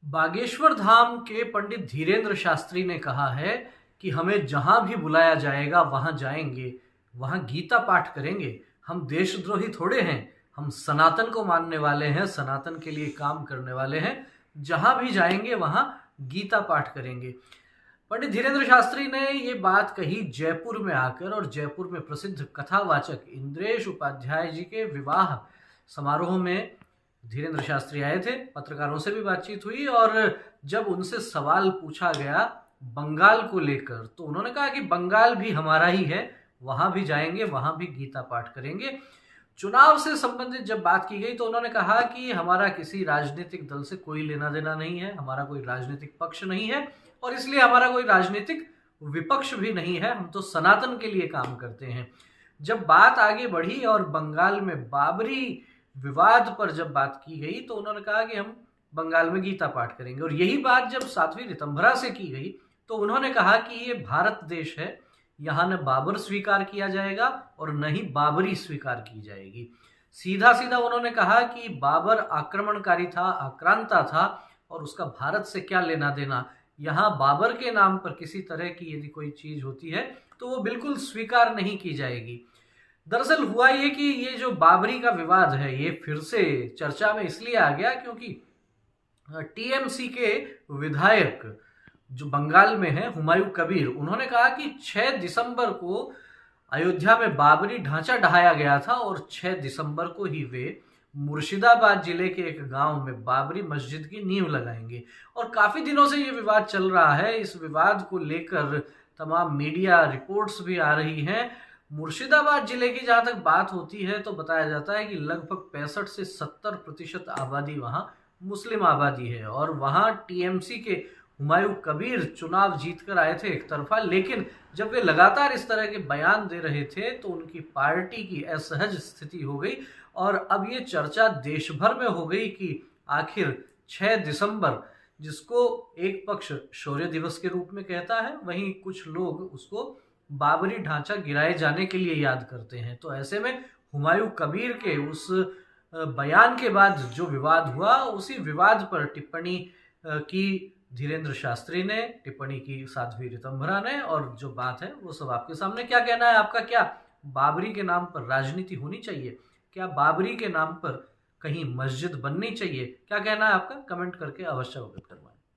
बागेश्वर धाम के पंडित धीरेन्द्र शास्त्री ने कहा है कि हमें जहां भी बुलाया जाएगा वहां जाएंगे, वहां गीता पाठ करेंगे। हम देशद्रोही थोड़े हैं, हम सनातन को मानने वाले हैं, सनातन के लिए काम करने वाले हैं। जहां भी जाएंगे वहां गीता पाठ करेंगे। पंडित धीरेन्द्र शास्त्री ने ये बात कही जयपुर में आकर, और जयपुर में प्रसिद्ध कथावाचक इंद्रेश उपाध्याय जी के विवाह समारोह में धीरेन्द्र शास्त्री आए थे। पत्रकारों से भी बातचीत हुई और जब उनसे सवाल पूछा गया बंगाल को लेकर, तो उन्होंने कहा कि बंगाल भी हमारा ही है, वहां भी जाएंगे, वहां भी गीता पाठ करेंगे। चुनाव से संबंधित जब बात की गई तो उन्होंने कहा कि हमारा किसी राजनीतिक दल से कोई लेना देना नहीं है, हमारा कोई राजनीतिक पक्ष नहीं है और इसलिए हमारा कोई राजनीतिक विपक्ष भी नहीं है, हम तो सनातन के लिए काम करते हैं। जब बात आगे बढ़ी और बंगाल में बाबरी विवाद पर जब बात की गई तो उन्होंने कहा कि हम बंगाल में गीता पाठ करेंगे। और यही बात जब साध्वी ऋतंभरा से की गई तो उन्होंने कहा कि ये भारत देश है, यहाँ न बाबर स्वीकार किया जाएगा और न ही बाबरी स्वीकार की जाएगी। सीधा सीधा उन्होंने कहा कि बाबर आक्रमणकारी था, आक्रांता था और उसका भारत से क्या लेना देना। यहाँ बाबर के नाम पर किसी तरह की यदि कोई चीज होती है तो वो बिल्कुल स्वीकार नहीं की जाएगी। दरअसल हुआ ये कि ये जो बाबरी का विवाद है ये फिर से चर्चा में इसलिए आ गया क्योंकि टीएमसी के विधायक जो बंगाल में है हुमायूं कबीर, उन्होंने कहा कि 6 दिसंबर को अयोध्या में बाबरी ढांचा ढहाया गया था और 6 दिसंबर को ही वे मुर्शिदाबाद जिले के एक गांव में बाबरी मस्जिद की नींव लगाएंगे। और काफी दिनों से ये विवाद चल रहा है। इस विवाद को लेकर तमाम मीडिया रिपोर्ट्स भी आ रही हैं। मुर्शिदाबाद जिले की जहां तक बात होती है तो बताया जाता है कि लगभग 65 से 70% आबादी वहां मुस्लिम आबादी है और वहां टीएमसी के हुमायूं कबीर चुनाव जीतकर आए थे एक तरफा, लेकिन जब वे लगातार इस तरह के बयान दे रहे थे तो उनकी पार्टी की असहज स्थिति हो गई और अब ये चर्चा देश भर में हो गई कि आखिर 6 दिसंबर, जिसको एक पक्ष शौर्य दिवस के रूप में कहता है, वहीं कुछ लोग उसको बाबरी ढांचा गिराए जाने के लिए याद करते हैं। तो ऐसे में हुमायूं कबीर के उस बयान के बाद जो विवाद हुआ, उसी विवाद पर टिप्पणी की धीरेन्द्र शास्त्री ने, टिप्पणी की साध्वी ऋतंभरा ने, और जो बात है वो सब आपके सामने। क्या कहना है आपका? क्या बाबरी के नाम पर राजनीति होनी चाहिए? क्या बाबरी के नाम पर कहीं मस्जिद बननी चाहिए? क्या कहना है आपका? कमेंट करके अवश्य व्यक्त करवाएं।